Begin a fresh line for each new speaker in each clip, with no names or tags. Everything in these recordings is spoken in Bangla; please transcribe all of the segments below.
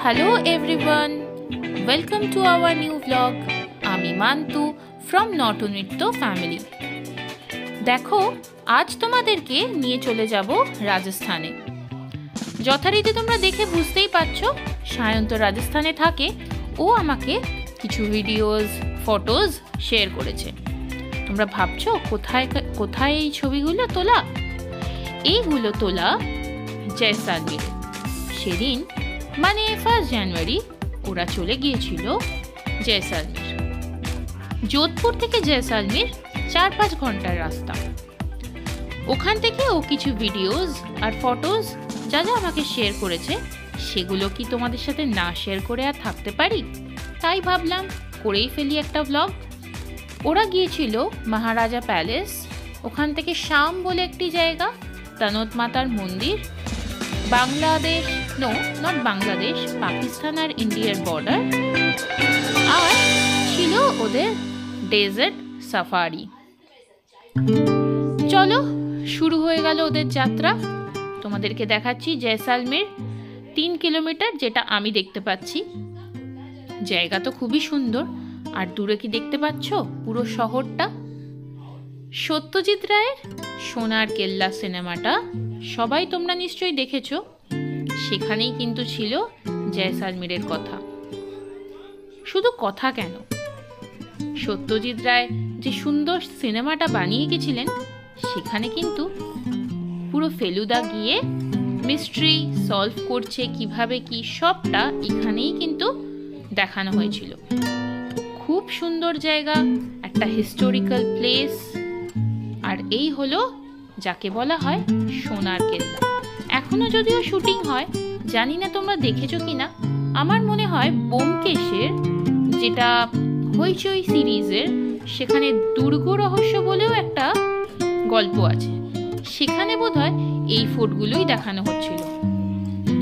Hello everyone, welcome to our new vlog. আমি মান্তু from নটনৃত্য ফ্যামিলি। দেখো, আজ তোমাদেরকে নিয়ে চলে যাব রাজস্থানে। যথারীতি তোমরা দেখে বুঝতেই পারছো, সায়ন্ত রাজস্থানে থাকে। ও আমাকে কিছু ভিডিওস, ফটোজ শেয়ার করেছে। তোমরা ভাবছো কোথায় এই ছবিগুলো তোলা? এইগুলো তোলা জয়সালমীরে। সেদিন মানে 1 জানুয়ারি ওরা চলে গিয়েছিল জয়সালমীর। যোধপুর থেকে জয়সালমীর 4-5 ঘন্টার রাস্তা। ওখান থেকে ও কিছু ভিডিওস আর ফটোজ যা আমাকে শেয়ার করেছে, সেগুলো কি তোমাদের সাথে না শেয়ার করে আর থাকতে পারি? তাই ভাবলাম করেই ফেলি একটা ভ্লগ। ওরা গিয়েছিল মহারাজা প্যালেস, ওখান থেকে শাম বলে একটি জায়গা, তনদ মাতার মন্দির, বাংলাদেশ নট বাংলাদেশ, পাকিস্তান আর ইন্ডিয়ার বর্ডার, আর ছিল ওদের ডেজার্ট সাফারি। চলো শুরু হয়ে গেল ওদের যাত্রা। তোমাদেরকে দেখাচ্ছি জয়সালমীর 3 কিলোমিটার, যেটা আমি দেখতে পাচ্ছি। জায়গা তো খুবই সুন্দর। আর দূরে কি দেখতে পাচ্ছ? পুরো শহরটা। সত্যজিৎ রায়ের সোনার কেল্লা সিনেমাটা সবাই তোমরা নিশ্চয়ই দেখেছো। সেখানেই কিন্তু ছিল জয়সালমীরের কথা। শুধু কথা কেন, সত্যজিৎ রায় যে সুন্দর সিনেমাটা বানিয়ে গেছিলেন, সেখানে কিন্তু পুরো ফেলুদা গিয়ে মিস্ট্রি সলভ করছে কিভাবে কি, সবটা এখানেই কিন্তু দেখানো হয়েছিল। খুব সুন্দর জায়গা, একটা হিস্টোরিক্যাল প্লেস। আর এই হলো যাকে বলা হয় সোনার কেল্লা। এখনো যদিও শুটিং হয়, জানি না তোমরা দেখেছো কিনা। আমার মনে হয় ব্যোমকেশের, যেটা হইচই সিরিজের, সেখানে দুর্গ রহস্য বলেও একটা গল্প আছে, সেখানে বোধহয় এই ফোর্টগুলোই দেখানো হচ্ছিল।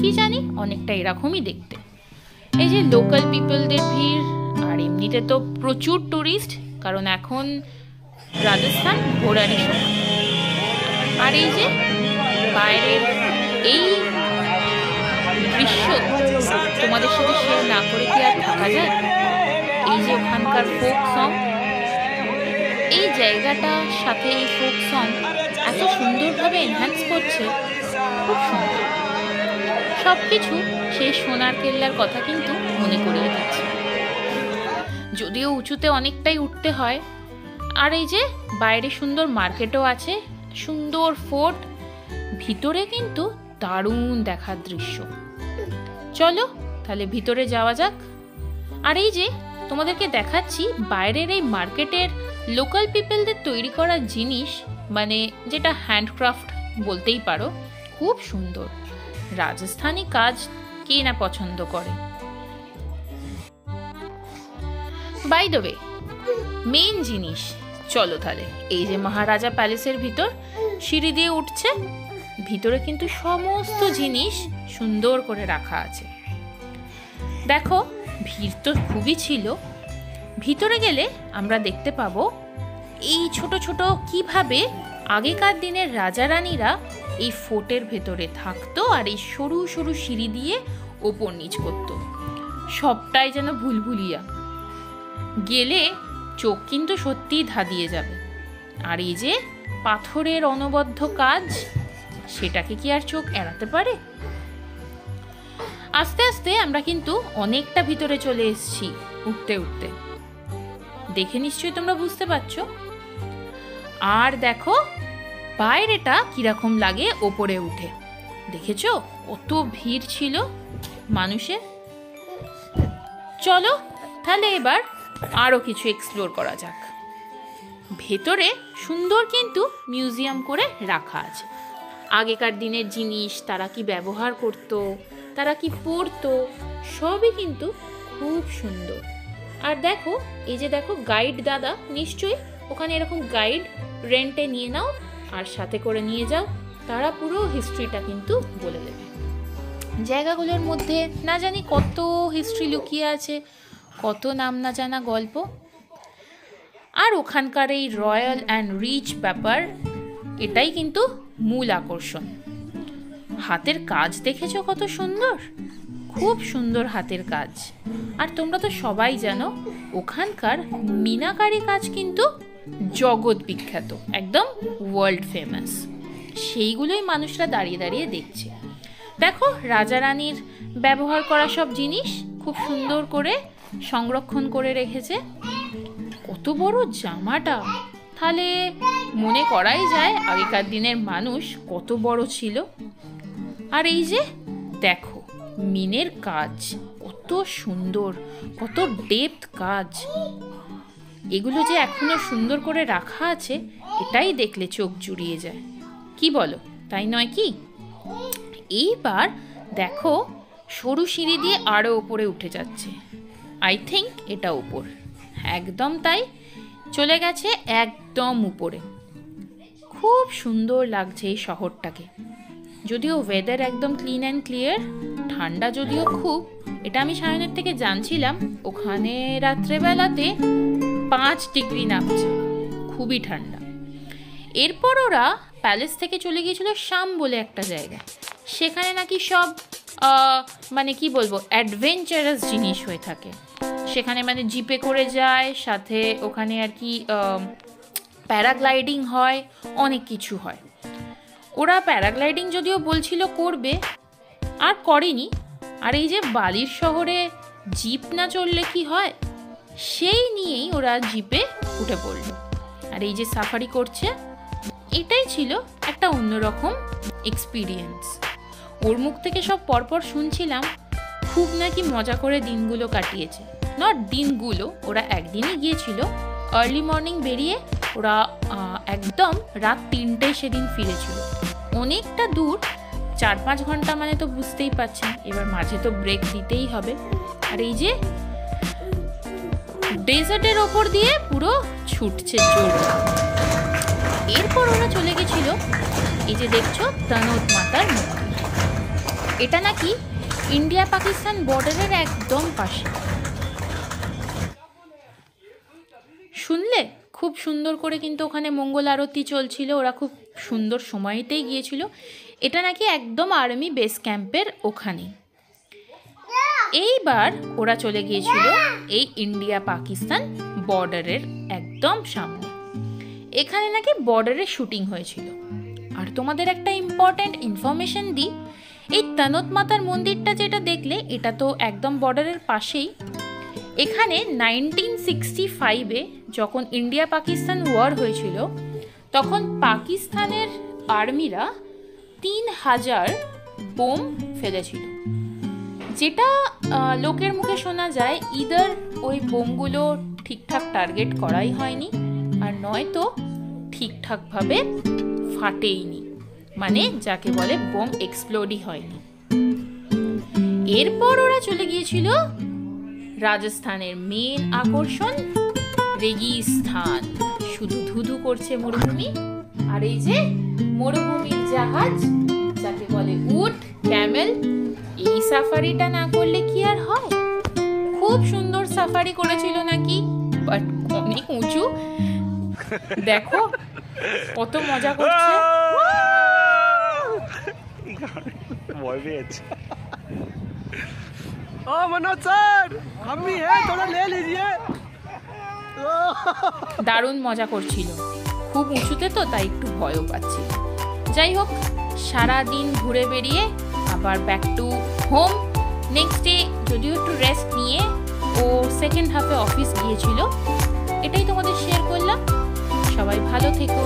কি জানি, অনেকটা এরকমই দেখতে। এই যে লোকাল পিপলদের ভিড়, আর এমনিতে তো প্রচুর টুরিস্ট, কারণ এখন রাজস্থান ঘোরারই সময়। আর এই যে বাইরের এই দৃশ্য তোমাদের সাথে শেয়ার না করে কি আর থাকা যায়? এই যে ওখানকার ফোক সং, এই জায়গাটার সাথে এই ফোক সং এত সুন্দরভাবে এনহ্যান্স করছে, খুব সুন্দর। সব কিছু সেই সোনার কেল্লার কথা কিন্তু মনে করিয়ে দিচ্ছে। যদিও উঁচুতে অনেকটাই উঠতে হয়। আর এই যে বাইরে সুন্দর মার্কেটও আছে, সুন্দর ফোর্ট, ভিতরে কিন্তু দারুণ দেখার দৃশ্য। চলো তাহলে ভিতরে যাওয়া যাক। আর এই যে তোমাদেরকে দেখাচ্ছি বাইরের এই মার্কেটের লোকাল পিপলদের তৈরি করা জিনিস, মানে যেটা হ্যান্ডক্রাফট বলতেই পারো, খুব সুন্দর। রাজস্থানী কাজ কে না পছন্দ করে। বাই দ্য ওয়ে, মেইন জিনিস, চলো তাহলে। এই যে মহারাজা প্যালেসের ভিতর সিঁড়ি দিয়ে উঠছে, ভিতরে কিন্তু সমস্ত জিনিস সুন্দর করে রাখা আছে। দেখো, ভিড় তো খুবই ছিল। ভিতরে গেলে আমরা দেখতে পাবো এই ছোট ছোট কিভাবে আগেকার দিনের রাজা রানীরা এই ফোর্টের ভেতরে থাকতো, আর এই সরু সরু সিঁড়ি দিয়ে ওপর নিচ করতো। সবটাই যেন ভুলভুলিয়া। গেলে চোখ কিন্তু সত্যিই ধাঁধিয়ে যাবে। আর এই যে পাথরের অনবদ্য কাজ, সেটাকে কি আর চোখ এড়াতে পারে? আস্তে আস্তে আমরা কিন্তু অনেকটা ভিতরে চলে এসেছি উঠতে উঠতে। দেখে নিশ্চয়ই তোমরা বুঝতে পারছো। আর দেখো বাইরেটা কিরকম লাগে ওপরে উঠে। দেখেছো কত ভিড় ছিল মানুষের। চলো তাহলে এবার আরো কিছু এক্সপ্লোর করা যাক। ভেতরে সুন্দর কিন্তু মিউজিয়াম করে রাখা আছে। আগেকার দিনের জিনিস, তারা কি ব্যবহার করতো, তারা কি পড়তো, সবই কিন্তু খুব সুন্দর। আর দেখো, এই যে দেখো গাইড দাদা, নিশ্চয়ই ওখানে এরকম গাইড রেন্টে নিয়ে নাও আর সাথে করে নিয়ে যাও, তারা পুরো হিস্ট্রিটা কিন্তু বলে দেবে। জায়গাগুলোর মধ্যে না জানি কত হিস্ট্রি লুকিয়ে আছে, কত নাম না জানা গল্প। আর ওখানকার এই রয়্যাল অ্যান্ড রিচ ব্যাপার, এটাই কিন্তু মূল আকর্ষণ। হাতের কাজ দেখেছো কত সুন্দর। খুব সুন্দর হাতের কাজ। আর তোমরা তো সবাই জানো ওখানকার মিনাকারি কাজ কিন্তু জগৎ বিখ্যাত, একদম ওয়ার্ল্ড ফেমাস। সেইগুলোই মানুষরা দাঁড়িয়ে দাঁড়িয়ে দেখছে। দেখো রাজা রানীর ব্যবহার করা সব জিনিস খুব সুন্দর করে সংরক্ষণ করে রেখেছে। কত বড় জামাটা, তাহলে মনে করাই যায় আগেকার দিনের মানুষ কত বড় ছিল। আর এই যে দেখো মিনের কাজ কত সুন্দর, কত ডেপথ কাজ। এগুলো যে এখনো সুন্দর করে রাখা আছে এটাই দেখলে চোখ জুড়িয়ে যায়, কি বলো, তাই নয় কি? এইবার দেখো সরু সিঁড়ি দিয়ে আরও ওপরে উঠে যাচ্ছে। আই থিঙ্ক এটা উপর, একদম তাই, চলে গেছে একদম উপরে। খুব সুন্দর লাগছে এই শহরটাকে। যদিও ওয়েদার একদম ক্লিন অ্যান্ড ক্লিয়ার, ঠান্ডা যদিও খুব, এটা আমি সায়নের থেকে জানছিলাম। ওখানে রাত্রেবেলাতে 5 ডিগ্রি নামছে, খুবই ঠান্ডা। এরপর ওরা প্যালেস থেকে চলে গিয়েছিল শাম বলে একটা জায়গায়। সেখানে নাকি সব মানে কি বলবো অ্যাডভেঞ্চারাস জিনিস হয়ে থাকে। সেখানে মানে জিপে করে যায়, সাথে ওখানে আর কি প্যারাগ্লাইডিং হয়, অনেক কিছু হয়। ওরা প্যারাগ্লাইডিং যদিও বলছিল করবে, আর করেনি। আর এই যে বালির শহরে জিপ না চললে কি হয়, সেই নিয়েই ওরা জিপে উঠে পড়ল। আর এই যে সাফারি করছে, এটাই ছিল একটা অন্যরকম এক্সপিরিয়েন্স। ওর মুখ থেকে সব পরপর শুনছিলাম খুব নাকি মজা করে দিনগুলো কাটিয়েছে। নট দিনগুলো, ওরা একদিনই গিয়েছিল, আর্লি মর্নিং বেরিয়ে ওরা একদম রাত 3টেয় সেদিন ফিরেছিল। অনেকটা দূর, 4-5 ঘন্টা মানে তো বুঝতেই পারছেন, এবার মাঝে তো ব্রেক দিতেই হবে। আর এই যে ডেজার্টের ওপর দিয়ে পুরো ছুটছে জোর। এরপর ওরা চলে গেছিল এই যে দেখছো তনদ মাতার মন্দির। এটা নাকি ইন্ডিয়া পাকিস্তান বর্ডারের একদম পাশে। শুনলে খুব সুন্দর করে কিন্তু ওখানে মঙ্গল আরতি চলছিল, ওরা খুব সুন্দর সময়তেই গিয়েছিল। এটা নাকি একদম আর্মি বেস ক্যাম্পের ওখানে। এইবার ওরা চলে গিয়েছিল এই ইন্ডিয়া পাকিস্তান বর্ডারের একদম সামনে। এখানে নাকি বর্ডারে শুটিং হয়েছিল। আর তোমাদের একটা ইম্পর্ট্যান্ট ইনফরমেশন দিই, এই তনদ মাতার মন্দিরটা যেটা দেখলে এটা তো একদম বর্ডারের পাশেই। এখানে 1965-এ যখন ইন্ডিয়া পাকিস্তান ওয়ার হয়েছিল, তখন পাকিস্তানের আর্মিরা 3000 বোম ফেলেছিল। যেটা লোকের মুখে শোনা যায় ইদার ওই বোমগুলো ঠিকঠাক টার্গেট করাই হয়নি, আর নয়তো ঠিকঠাকভাবে ফাটেইনি, মানে যাকে বলে বোম এক্সপ্লোডই হয়নি। এরপর ওরা চলে গিয়েছিল রাজস্থানের মেন আকর্ষণ রেগিস্থান। শুধু ধুধু করছে মরুভূমি, আর এই যে মরুভূমির জাহাজ যাকে বলে উট, ক্যামেল। এই সাফারিটা না করলে কি আর হয়? খুব সুন্দর সাফারি করেছিল নাকি, বাট অনেক উঁচু। দেখো কত মজা করছে। দারুণ মজা করছিল, খুব উঁচুতে তো, তাই একটু ভয়ও পাচ্ছিল। যাই হোক, সারা দিন ঘুরে বেরিয়ে আবার back to home. Next day যদিও একটু রেস্ট নিয়ে ও সেকেন্ড হাফে অফিস গিয়েছিল। এটাই তোমাদের শেয়ার করলাম। সবাই ভালো থেকো।